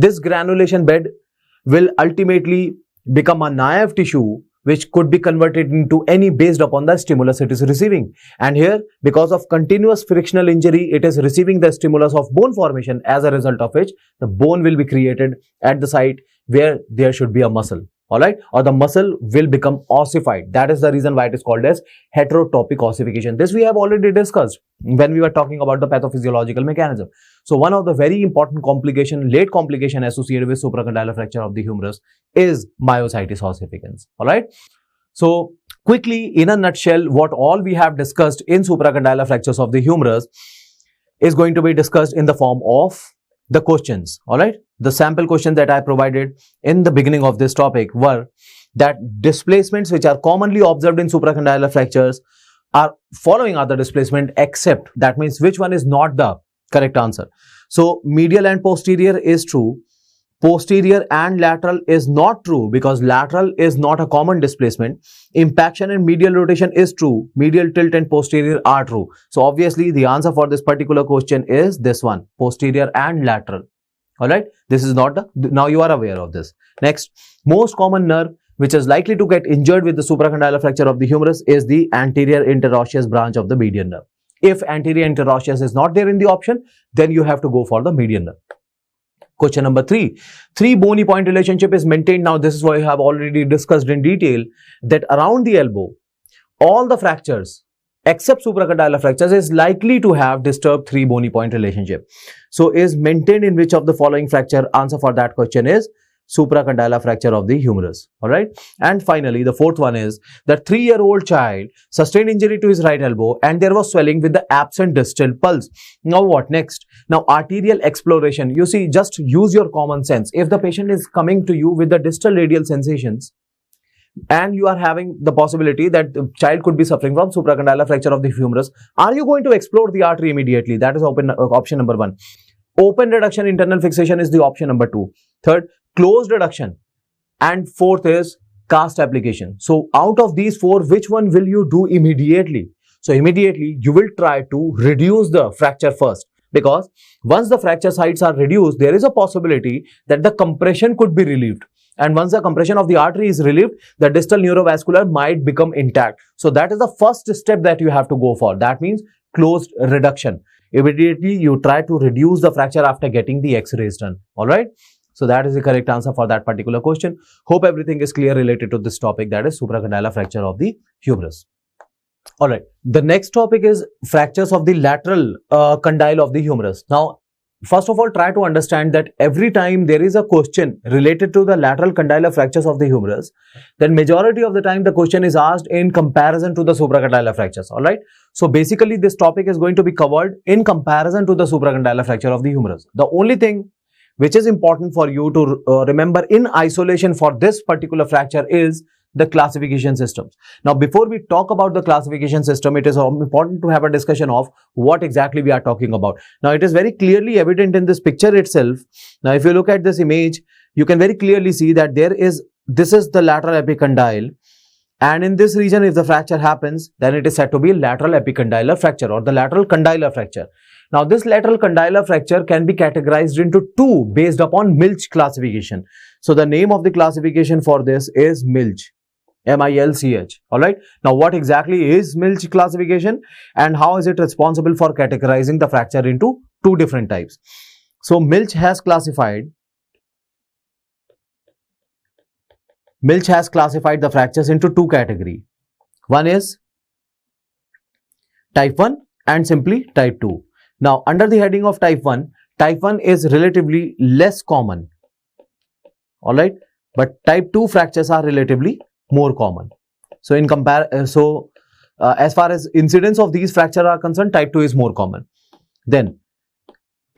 this granulation bed will ultimately become a naive tissue which could be converted into any based upon the stimulus it is receiving. And here, because of continuous frictional injury, it is receiving the stimulus of bone formation, as a result of which the bone will be created at the site where there should be a muscle. Alright, or the muscle will become ossified. That is the reason why it is called as heterotopic ossification. This we have already discussed when we were talking about the pathophysiological mechanism. So one of the very important late complication associated with supracondylar fracture of the humerus is myositis ossificans. Alright, so quickly, in a nutshell, what all we have discussed in supracondylar fractures of the humerus is going to be discussed in the form of the questions. Alright, the sample questions that I provided in the beginning of this topic were that displacements which are commonly observed in supracondylar fractures are following other displacement, except, that means which one is not the correct answer. So medial and posterior is true, posterior and lateral is not true, because lateral is not a common displacement. Impaction and medial rotation is true, medial tilt and posterior are true. So obviously the answer for this particular question is this one, posterior and lateral. Alright, this is not the, now you are aware of this. Next, most common nerve which is likely to get injured with the supracondylar fracture of the humerus is the anterior interosseous branch of the median nerve. If anterior interosseous is not there in the option, then you have to go for the median nerve. Question number 3. Three bony point relationship is maintained. Now this is what I have already discussed in detail, that around the elbow, all the fractures except supracondylar fractures is likely to have disturbed three bony point relationship. So is maintained in which of the following fracture? Answer for that question is supracondylar fracture of the humerus. Alright, and finally the fourth one is that 3-year-old child sustained injury to his right elbow and there was swelling with the absent distal pulse. Now what next? Now arterial exploration. You see, just use your common sense. If the patient is coming to you with the distal radial sensations and you are having the possibility that the child could be suffering from supracondylar fracture of the humerus, are you going to explore the artery immediately? That is option number 1. Open reduction, internal fixation is the option number 2. Third, closed reduction, and fourth is cast application. So out of these 4, which one will you do immediately? So immediately you will try to reduce the fracture first, because once the fracture sites are reduced, there is a possibility that the compression could be relieved. And once the compression of the artery is relieved, the distal neurovascular might become intact. So that is the first step that you have to go for. That means closed reduction. Immediately you try to reduce the fracture after getting the x-rays done. Alright. So that is the correct answer for that particular question. Hope everything is clear related to this topic, that is supracondylar fracture of the humerus. Alright. The next topic is fractures of the lateral condyle of the humerus. Now, first of all, try to understand that every time there is a question related to the lateral condylar fractures of the humerus, then majority of the time the question is asked in comparison to the supracondylar fractures. Alright. So basically this topic is going to be covered in comparison to the supracondylar fracture of the humerus. The only thing which is important for you to remember in isolation for this particular fracture is the classification systems. Now, before we talk about the classification system, it is important to have a discussion of what exactly we are talking about. Now, it is very clearly evident in this picture itself. Now, if you look at this image, you can very clearly see that this is the lateral epicondyle. And in this region, if the fracture happens, then it is said to be lateral epicondylar fracture or the lateral condylar fracture. Now, this lateral condylar fracture can be categorized into 2 based upon Milch classification. So, the name of the classification for this is Milch, M-I-L-C-H. Alright. Now, what exactly is Milch classification and how is it responsible for categorizing the fracture into 2 different types? So, Milch has classified the fractures into 2 categories. One is type 1 and simply type 2. Now, under the heading of type 1 is relatively less common. Alright, but type 2 fractures are relatively more common. So, as far as incidence of these fractures are concerned, type 2 is more common. Then,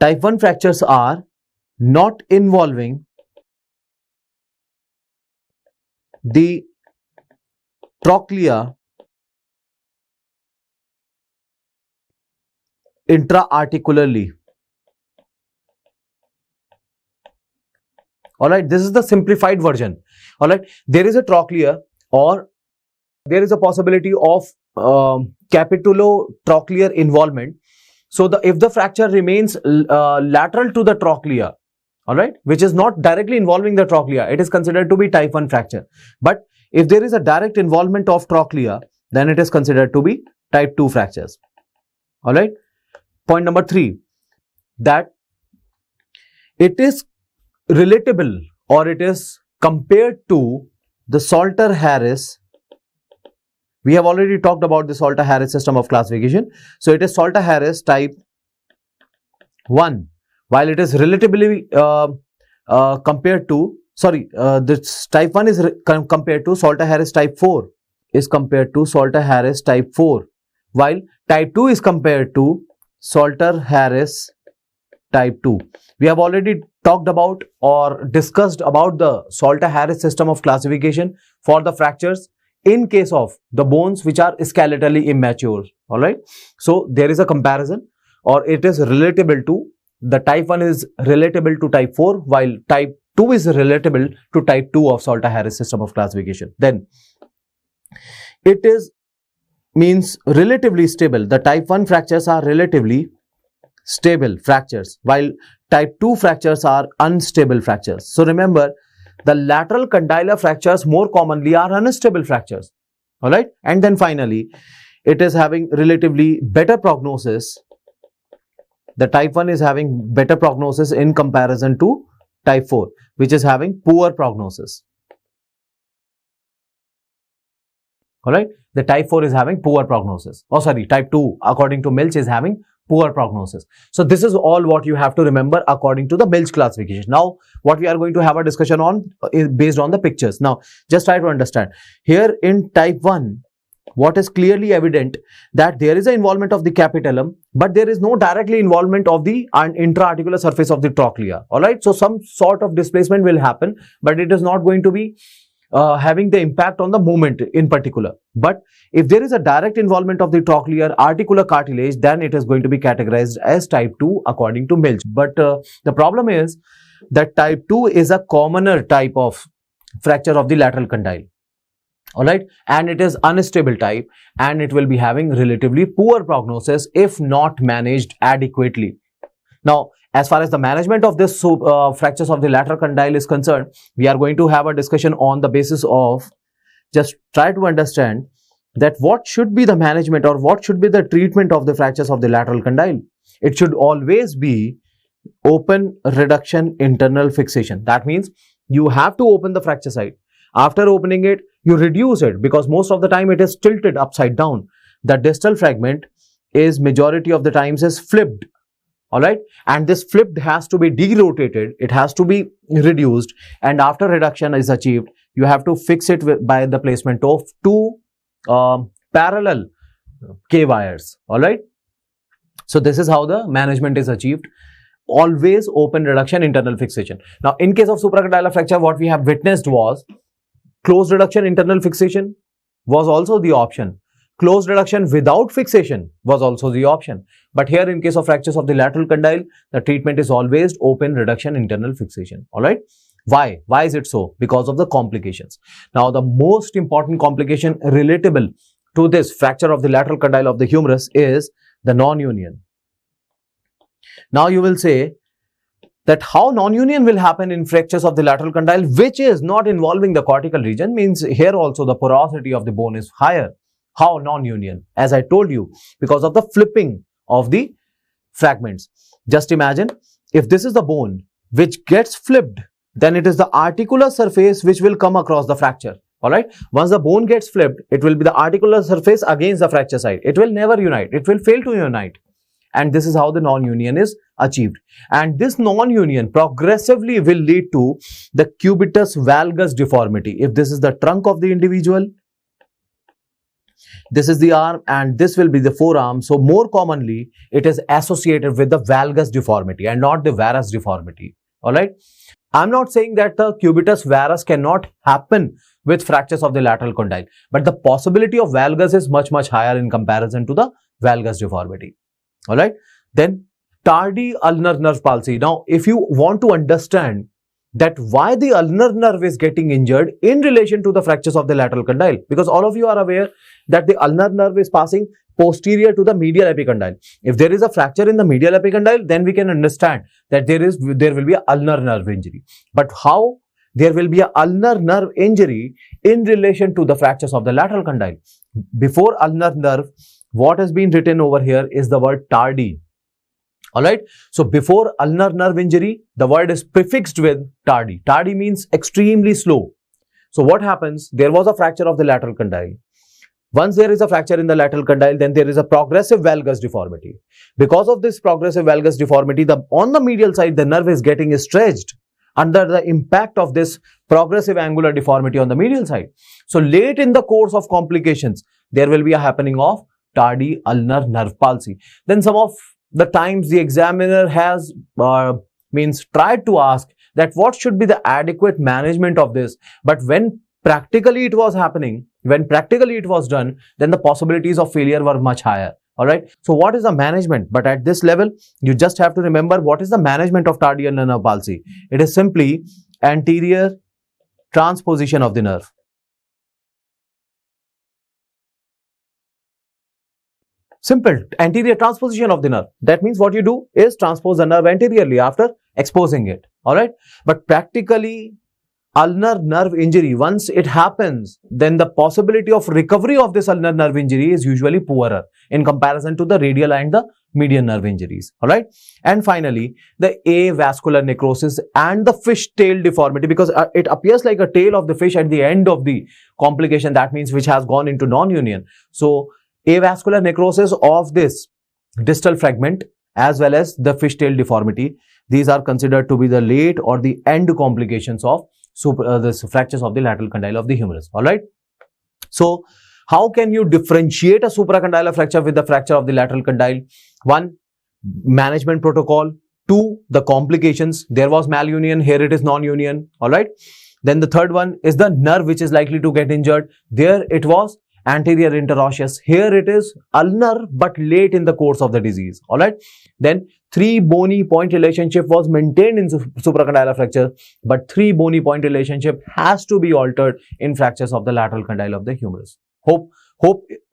type 1 fractures are not involving the trochlea intra-articularly. Alright, this is the simplified version. Alright, there is a trochlea or there is a possibility of capitulotrochlear involvement. So, if the fracture remains lateral to the trochlea, alright, which is not directly involving the trochlea, it is considered to be type 1 fracture. But if there is a direct involvement of trochlea, then it is considered to be type 2 fractures. Alright. Point number 3, that it is relatable or it is compared to the Salter-Harris. We have already talked about the Salter-Harris system of classification. So it is Salter-Harris type 1, while it is relatively compared to, this type 1 is compared to Salter-Harris type 4, is compared to Salter-Harris type 4, while type 2 is compared to Salter-Harris type 2. We have already talked about or discussed about the Salter-Harris system of classification for the fractures in case of the bones which are skeletally immature. Alright. So there is a comparison, or it is relatable to, the type 1 is relatable to type 4, while type 2 is relatable to type 2 of Salter-Harris system of classification. Then it is means relatively stable. The type 1 fractures are relatively stable fractures, while type 2 fractures are unstable fractures. So remember, the lateral condylar fractures more commonly are unstable fractures. Alright. And then finally, it is having relatively better prognosis. The type 1 is having better prognosis in comparison to type 4, which is having poor prognosis. Alright. The type 4 is having poor prognosis. Oh, sorry, type 2, according to Milch, is having poor prognosis. So this is all what you have to remember according to the Milch classification. Now, what we are going to have a discussion on is based on the pictures. Now, just try to understand. Here in type 1, what is clearly evident, that there is an involvement of the capitulum, but there is no directly involvement of the intra-articular surface of the trochlea. Alright, so some sort of displacement will happen, but it is not going to be having the impact on the movement in particular. But if there is a direct involvement of the trochlear articular cartilage, then it is going to be categorized as type 2 according to Milch. But the problem is that type 2 is a commoner type of fracture of the lateral condyle. Alright, and it is unstable type, and it will be having relatively poor prognosis if not managed adequately. Now, as far as the management of this fractures of the lateral condyle is concerned, we are going to have a discussion on the basis of, just try to understand that what should be the management or what should be the treatment of the fractures of the lateral condyle. It should always be open reduction internal fixation. That means you have to open the fracture site. After opening it, you reduce it, because most of the time it is tilted upside down. The distal fragment is majority of the times is flipped. Alright, and this flipped has to be derotated, it has to be reduced, and after reduction is achieved, you have to fix it by the placement of two parallel K-wires. Alright, so this is how the management is achieved. Always open reduction internal fixation. Now, in case of supracondylar fracture, what we have witnessed was closed reduction internal fixation was also the option. Closed reduction without fixation was also the option. But here, in case of fractures of the lateral condyle, the treatment is always open reduction internal fixation. Alright. Why? Why is it so? Because of the complications. Now, the most important complication relatable to this fracture of the lateral condyle of the humerus is the non-union. Now, you will say that how non-union will happen in fractures of the lateral condyle, which is not involving the cortical region, means here also the porosity of the bone is higher. How non-union? As I told you, because of the flipping of the fragments. Just imagine, if this is the bone which gets flipped, then it is the articular surface which will come across the fracture. Alright, once the bone gets flipped, it will be the articular surface against the fracture site. It will never unite, it will fail to unite. And this is how the non-union is achieved. And this non-union progressively will lead to the cubitus valgus deformity. If this is the trunk of the individual, this is the arm, and this will be the forearm. So more commonly, it is associated with the valgus deformity and not the varus deformity. Alright. I'm not saying that the cubitus varus cannot happen with fractures of the lateral condyle, but the possibility of valgus is much higher in comparison to the valgus deformity. Alright. Then tardy ulnar nerve palsy. Now, if you want to understand that why the ulnar nerve is getting injured in relation to the fractures of the lateral condyle, because all of you are aware that the ulnar nerve is passing posterior to the medial epicondyle. If there is a fracture in the medial epicondyle, then we can understand that there will be a ulnar nerve injury. But how there will be a ulnar nerve injury in relation to the fractures of the lateral condyle? Before ulnar nerve, what has been written over here is the word tardy. Alright, so before ulnar nerve injury, the word is prefixed with tardy. Tardy means extremely slow. So what happens? There was a fracture of the lateral condyle. Once there is a fracture in the lateral condyle, then there is a progressive valgus deformity. Because of this progressive valgus deformity, on the medial side, the nerve is getting stretched under the impact of this progressive angular deformity on the medial side. So late in the course of complications, there will be a happening of tardy ulnar nerve palsy. Then some of the times the examiner has tried to ask that what should be the adequate management of this, but when practically it was happening, when practically it was done, then the possibilities of failure were much higher. Alright, so what is the management? But at this level, you just have to remember what is the management of tardy ulnar nerve palsy. It is simply anterior transposition of the nerve. Simple, anterior transposition of the nerve. That means what you do is transpose the nerve anteriorly after exposing it. Alright, but practically ulnar nerve injury, once it happens, then the possibility of recovery of this ulnar nerve injury is usually poorer in comparison to the radial and the median nerve injuries. Alright, and finally the avascular necrosis and the fish tail deformity, because it appears like a tail of the fish at the end of the complication, that means which has gone into non-union. So avascular necrosis of this distal fragment as well as the fishtail deformity, these are considered to be the late or the end complications of this fractures of the lateral condyle of the humerus. Alright, so how can you differentiate a supracondylar fracture with the fracture of the lateral condyle? One, management protocol. Two, the complications. There was malunion, here it is non-union. Alright, then the third one is the nerve which is likely to get injured. There it was anterior interosseous, here it is ulnar but late in the course of the disease. Alright, then 3 bony point relationship was maintained in supracondylar fracture, but 3 bony point relationship has to be altered in fractures of the lateral condyle of the humerus. Hope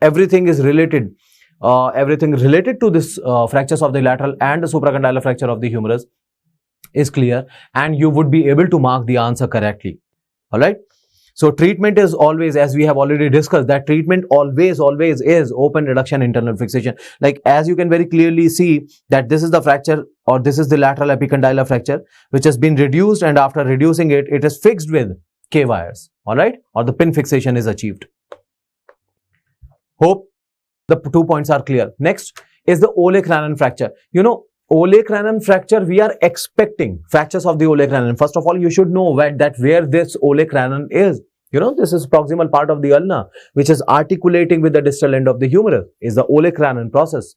everything is related, everything related to this fractures of the lateral and the supracondylar fracture of the humerus is clear, and you would be able to mark the answer correctly. Alright, so treatment is always, as we have already discussed, that treatment always is open reduction internal fixation. Like as you can very clearly see that this is the fracture, or this is the lateral epicondylar fracture which has been reduced, and after reducing it, it is fixed with K wires. Alright, or the pin fixation is achieved. Hope the 2 points are clear. Next is the olecranon fracture. You know, olecranon fracture, we are expecting fractures of the olecranon. First of all, you should know that where this olecranon is. You know, this is proximal part of the ulna which is articulating with the distal end of the humerus, is the olecranon process.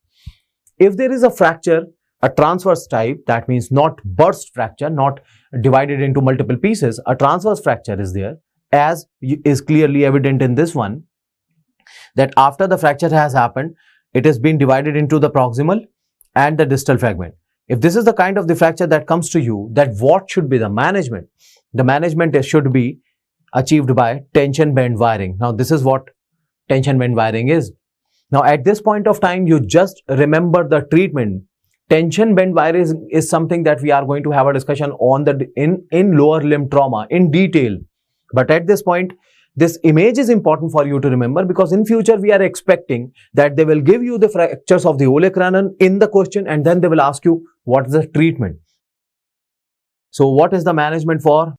If there is a fracture, a transverse type, that means not burst fracture, not divided into multiple pieces, a transverse fracture is there, as is clearly evident in this one, that after the fracture has happened, it has been divided into the proximal and the distal fragment. If this is the kind of the fracture that comes to you, that what should be the management? The management should be achieved by tension band wiring. Now this is what tension band wiring is. Now at this point of time, you just remember the treatment. Tension band wiring is something that we are going to have a discussion on in lower limb trauma in detail. But at this point, this image is important for you to remember, because in future we are expecting that they will give you the fractures of the olecranon in the question, and then they will ask you what is the treatment. So what is the management for?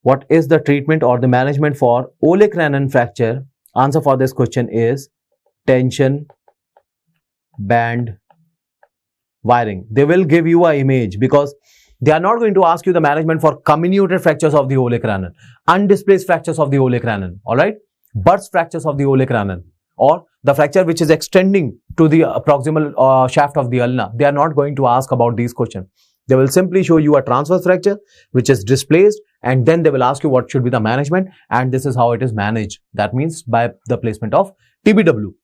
What is the treatment or the management for olecranon fracture? Answer for this question is tension band wiring. They will give you an image, because they are not going to ask you the management for comminuted fractures of the olecranon, undisplaced fractures of the olecranon, alright, burst fractures of the olecranon, or the fracture which is extending to the proximal shaft of the ulna. They are not going to ask about these questions. They will simply show you a transverse fracture which is displaced, and then they will ask you what should be the management, and this is how it is managed. That means by the placement of TBW.